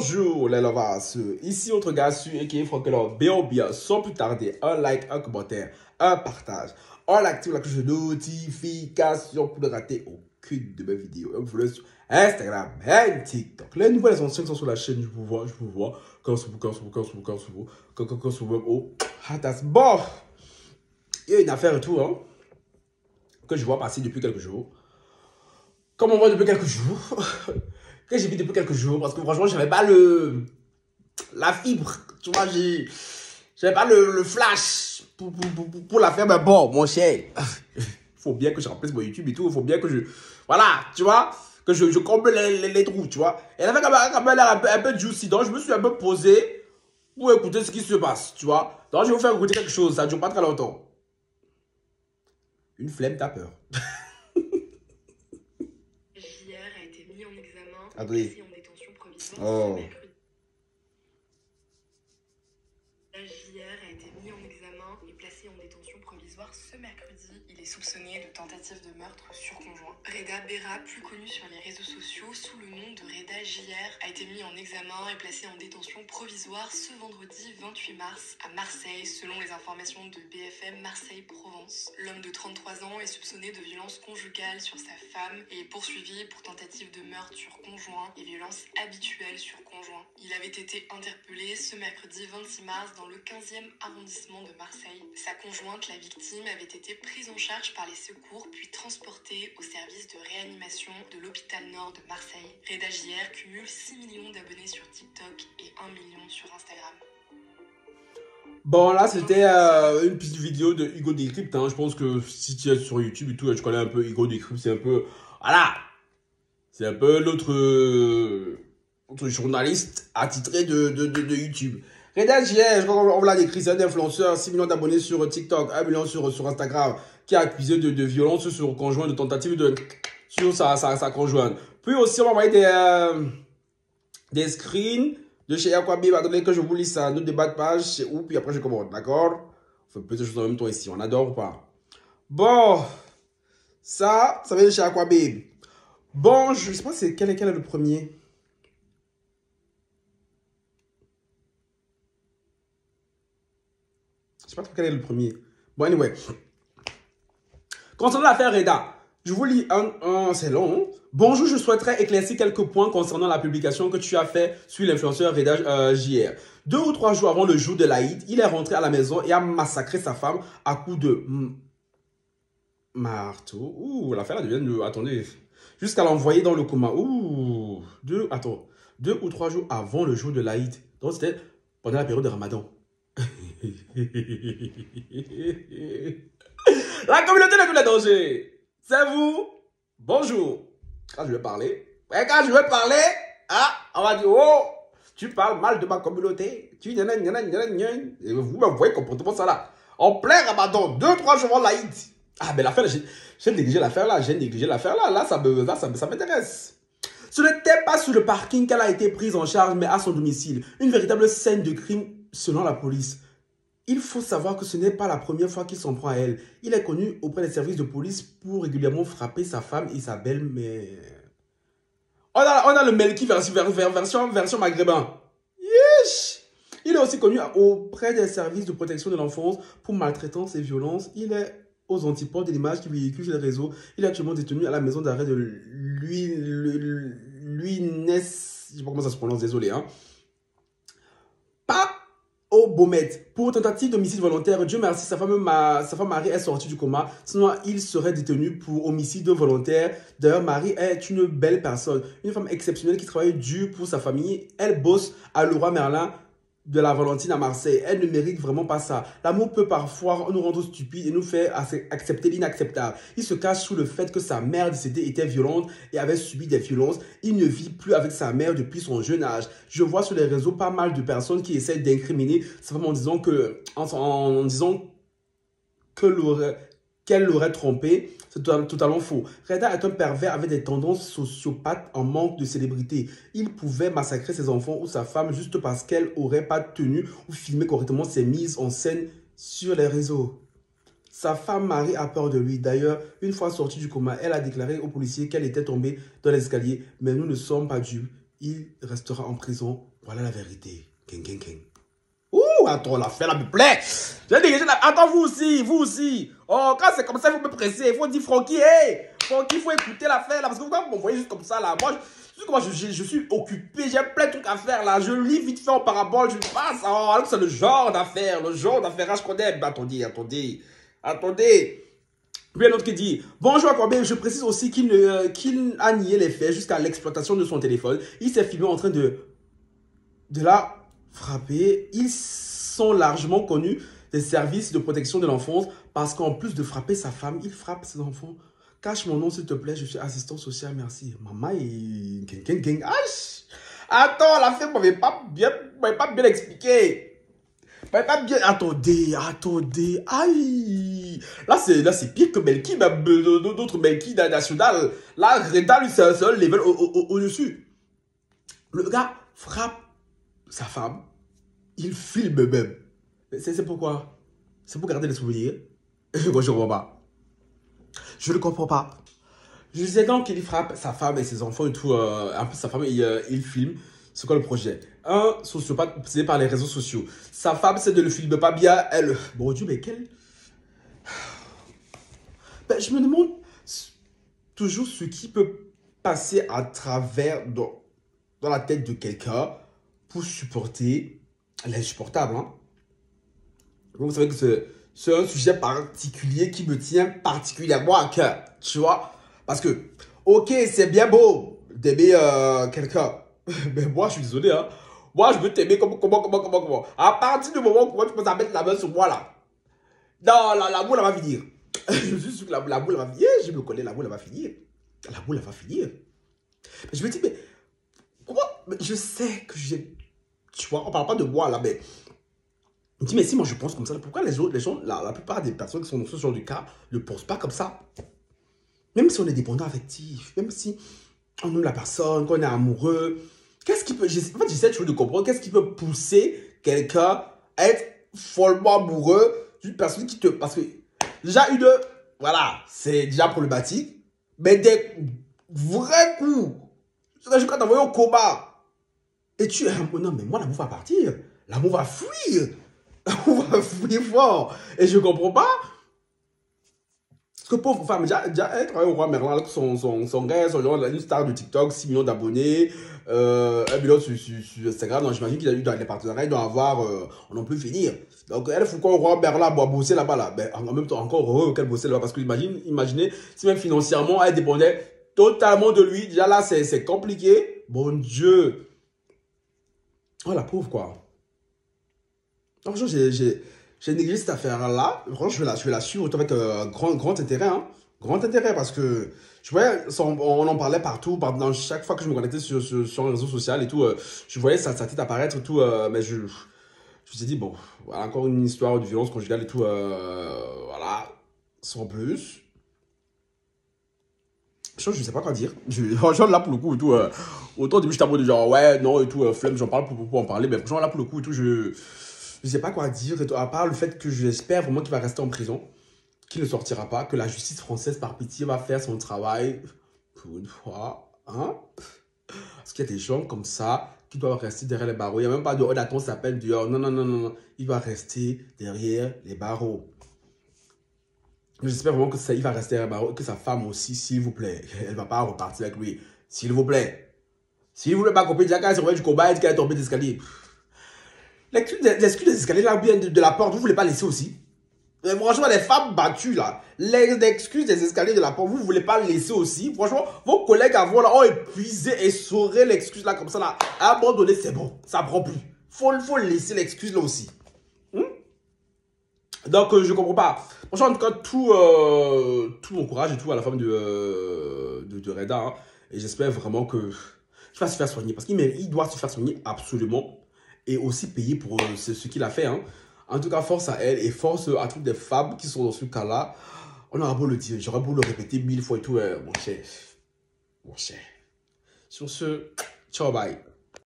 Bonjour les lovers, ici votre gars sur et qui est Frankelor, bien, sans plus tarder, un like, un commentaire, un partage. On active la cloche de notification pour ne rater aucune de mes vidéos. On vous laisse sur Instagram et TikTok. Les nouvelles anciennes sont sur la chaîne, je vous vois. Quand oh, bon, il y a une affaire et tout, hein, que je vois passer depuis quelques jours. Comme on voit depuis quelques jours, que j'ai vu depuis quelques jours, parce que franchement, j'avais pas la fibre, tu vois, j'avais pas le flash pour la faire, mais bon, mon cher, il faut bien que je remplisse mon YouTube et tout, il faut bien que voilà, tu vois, que je comble les trous, tu vois. Et elle avait quand même l'air un peu juicy, donc je me suis un peu posé pour écouter ce qui se passe, tu vois. Donc je vais vous faire écouter quelque chose, ça ne dure pas très longtemps. Une flemme, t'as peur. Attendez. En détention provisoire Oh. JR a été mis en examen et placé en détention provisoire ce mercredi. Il est soupçonné de tentative de meurtre sur conjoint. Reda Berra, plus connu sur les réseaux sociaux sous le nom de Reda JR, a été mis en examen et placé en détention provisoire ce vendredi 28 mars à Marseille, selon les informations de BFM Marseille-Provence. L'homme de 33 ans est soupçonné de violences conjugales sur sa femme et est poursuivi pour tentative de meurtre sur conjoint et violences habituelles sur conjoint. Il avait été interpellé ce mercredi 26 mars dans le 15e arrondissement de Marseille. Sa conjointe, la victime, avait été prise en charge par les secours puis transportée au service de réanimation de l'hôpital Nord de Marseille. Reda JR cumule 6 millions d'abonnés sur TikTok et 1 million sur Instagram. Bon, là, c'était une petite vidéo de Hugo Décrypte. Hein. Je pense que si tu es sur YouTube et tout, tu connais un peu Hugo Décrypte. C'est un peu... Voilà. C'est un peu l'autre journaliste attitré de YouTube. Reda JR, on l'a décrit, c'est un influenceur, 6 millions d'abonnés sur TikTok, 1 million sur Instagram, qui a accusé de violence sur conjoint, de tentative sur sa conjointe. Puis aussi, on va envoyer des screens de chez Aquabib. Attendez que je vous lise ça, notre débat de page, c'est où, puis après je commande, d'accord? On fait plusieurs choses en même temps ici, on adore ou pas? Bon, ça vient de chez Aquabib. Bon, je sais pas quel est le premier. Je sais pas trop quel est le premier. Bon, anyway. Concernant l'affaire Reda, je vous lis c'est long. Bonjour, je souhaiterais éclaircir quelques points concernant la publication que tu as fait sur l'influenceur Reda JR. 2 ou 3 jours avant le jour de l'Aïd, il est rentré à la maison et a massacré sa femme à coups de marteau. Ouh, l'affaire là devient de... Attendez. Jusqu'à l'envoyer dans le coma. Ouh. 2 ou 3 jours avant le jour de l'Aïd. Donc c'était pendant la période de Ramadan. La communauté de tous les dangers, c'est vous. Bonjour. Quand je vais parler, on va dire, oh, tu parles mal de ma communauté. Et vous me voyez comportement ça là. En plein Ramadan, 2-3 jours avant l'Aïd. Ah, mais l'affaire, j'ai négligé l'affaire là, Là, ça m'intéresse. Ce n'était pas sur le parking qu'elle a été prise en charge, mais à son domicile. Une véritable scène de crime selon la police. Il faut savoir que ce n'est pas la première fois qu'il s'en prend à elle. Il est connu auprès des services de police pour régulièrement frapper sa femme et sa belle-mère. On a le Melki version maghrébin. Yeesh. Il est aussi connu auprès des services de protection de l'enfance pour maltraitance et violence. Il est aux antipodes de l'image qui véhicule sur les réseaux. Il est actuellement détenu à la maison d'arrêt de Luines. Je ne sais pas comment ça se prononce, désolé. Hein. Pas au Beaumet. Pour tentative d'homicide volontaire, Dieu merci, sa femme Marie est sortie du coma. Sinon, il serait détenu pour homicide volontaire. D'ailleurs, Marie est une belle personne. Une femme exceptionnelle qui travaille dur pour sa famille. Elle bosse à Leroy Merlin de la Valentine à Marseille. Elle ne mérite vraiment pas ça. L'amour peut parfois nous rendre stupides et nous faire accepter l'inacceptable. Il se cache sous le fait que sa mère décédée était violente et avait subi des violences. Il ne vit plus avec sa mère depuis son jeune âge. Je vois sur les réseaux pas mal de personnes qui essaient d'incriminer sa femme en disant qu'elle l'aurait trompé. C'est totalement faux. Reda est un pervers avec des tendances sociopathes en manque de célébrité. Il pouvait massacrer ses enfants ou sa femme juste parce qu'elle n'aurait pas tenu ou filmé correctement ses mises en scène sur les réseaux. Sa femme Marie a peur de lui. D'ailleurs, une fois sortie du coma, elle a déclaré aux policiers qu'elle était tombée dans l'escalier. Mais nous ne sommes pas dupes. il restera en prison. Voilà la vérité. King, king, king. Ouh, attends, l'affaire là me plaît. J'ai dégagé la... Attends, vous aussi, vous aussi. Oh, quand c'est comme ça, il faut me presser. Il faut dire, Francky, hey, Francky, il faut écouter l'affaire là. Parce que vous m'envoyez juste comme ça là. Moi, je suis occupé. J'ai plein de trucs à faire là. Je lis vite fait en parabole. Je passe. Oh, alors c'est le genre d'affaire. Le genre d'affaire. Ah, je connais. Mais attendez. Puis un autre qui dit, bonjour Corbin, je précise aussi qu'il a nié les faits jusqu'à l'exploitation de son téléphone. Il s'est filmé en train de la frapper. Ils sont largement connus des services de protection de l'enfance parce qu'en plus de frapper sa femme, il frappe ses enfants. Cache mon nom s'il te plaît, je suis assistant social, merci. Maman et... Attends, la femme m'avait pas bien expliqué. Attendez. Aïe. Là, c'est pire que Melky, même d'autres Melky national. Là, Reda, lui, c'est un level au-dessus. Le gars frappe sa femme. Il filme même. C'est pourquoi? C'est pour garder les souvenirs. Moi, je ne comprends pas. Je ne comprends pas. Je sais donc qu'il frappe sa femme et ses enfants et tout. En plus, sa femme, il filme. C'est quoi le projet? Un sociopathe obsédé par les réseaux sociaux. Sa femme, c'est de le filmer pas bien. Elle... Bon Dieu, mais quel... Ben, je me demande toujours ce qui peut passer à travers dans la tête de quelqu'un pour supporter l'insupportable. Hein? Vous savez que c'est un sujet particulier qui me tient particulièrement à cœur. Tu vois? Parce que, ok, c'est bien beau d'aimer quelqu'un. Mais moi, je suis désolé, hein. Moi, je veux t'aimer comment. À partir du moment où tu peux mettre la main sur moi, là. Non, la boule, elle va finir. Je suis sûr que la boule, elle va finir. Je me connais, la boule, elle va finir. La boule, elle va finir. Mais je me dis, mais comment... Je sais que j'ai... Tu vois, on parle pas de moi, là, mais... Je me dis, mais si moi, je pense comme ça, pourquoi les gens, la plupart des personnes qui sont dans ce genre de cas, ne pensent pas comme ça? Même si on est dépendant affectif, même si on aime la personne, qu'on est amoureux... Qu'est-ce qui peut... En fait, j'essaie toujours de comprendre qu'est-ce qui peut pousser quelqu'un à être follement amoureux d'une personne qui te... Parce que déjà, voilà, c'est déjà problématique. Mais des vrais coups, je quand t'envoyer au coma. Et tu... Non, mais moi, l'amour va partir. L'amour va fuir. L'amour va fuir fort. Et je comprends pas. Parce que pauvre femme, déjà, elle travaille au roi Merlin, avec son gars, une star de TikTok, 6 millions d'abonnés, 1 million sur Instagram. Donc j'imagine qu'il a eu dans les partenariats, il doit avoir, on n'en peut finir. Donc elle faut quoi au roi Merlin pour bosser là-bas, là. Ben, en même temps, encore heureux qu'elle bossait là-bas, parce que imaginez, si même financièrement, elle dépendait totalement de lui. Déjà là, c'est compliqué. Bon Dieu. Oh la pauvre, quoi. Franchement, j'ai négligé cette affaire-là. Franchement, je vais la suivre avec grand intérêt. Hein. Grand intérêt parce que, je voyais, on en parlait partout. Dans chaque fois que je me connectais sur un réseau social et tout, je voyais sa tête apparaître et tout. Mais je me suis dit, bon, voilà, encore une histoire de violence conjugale et tout. Voilà, sans plus. Je ne sais pas quoi dire. Franchement, là, pour le coup et tout, autant au début, j'étais en mode genre, ouais, non et tout, flemme, j'en parle pour en parler. Mais franchement, là, pour le coup et tout, je sais pas quoi dire, à part le fait que j'espère vraiment qu'il va rester en prison, qu'il ne sortira pas, que la justice française, par pitié, va faire son travail pour une fois. Hein? Parce qu'il y a des gens comme ça qui doivent rester derrière les barreaux. Il n'y a même pas de « oh, d'attente, ça s'appelle dehors ». Non. Il va rester derrière les barreaux. J'espère vraiment que il va rester derrière les barreaux, que sa femme aussi, s'il vous plaît. Elle ne va pas repartir avec lui. S'il vous plaît. S'il vous plaît, ma copine, déjà quand elle s'est revenue du combat, elle dit qu'elle est tombée d'escalier. L'excuse des escaliers là, ou bien de la porte, vous ne voulez pas laisser aussi? Franchement, les femmes battues là, l'excuse des escaliers de la porte, vous ne voulez pas laisser aussi? Franchement, vos collègues avant là ont épuisé et sauré l'excuse là comme ça là. À un moment donné, c'est bon, ça ne prend plus. Faut laisser l'excuse là aussi. Donc, je comprends pas. Franchement, en tout cas, tout mon courage et tout à la femme de Reda. Hein. Et j'espère vraiment que je va se faire soigner. Parce qu'il doit se faire soigner absolument. Et aussi payer pour ce qu'il a fait. Hein. En tout cas, force à elle et force à toutes les femmes qui sont dans ce cas-là. On aura beau le dire, j'aurais beau le répéter 1000 fois et tout. Mon cher. Sur ce, ciao, bye.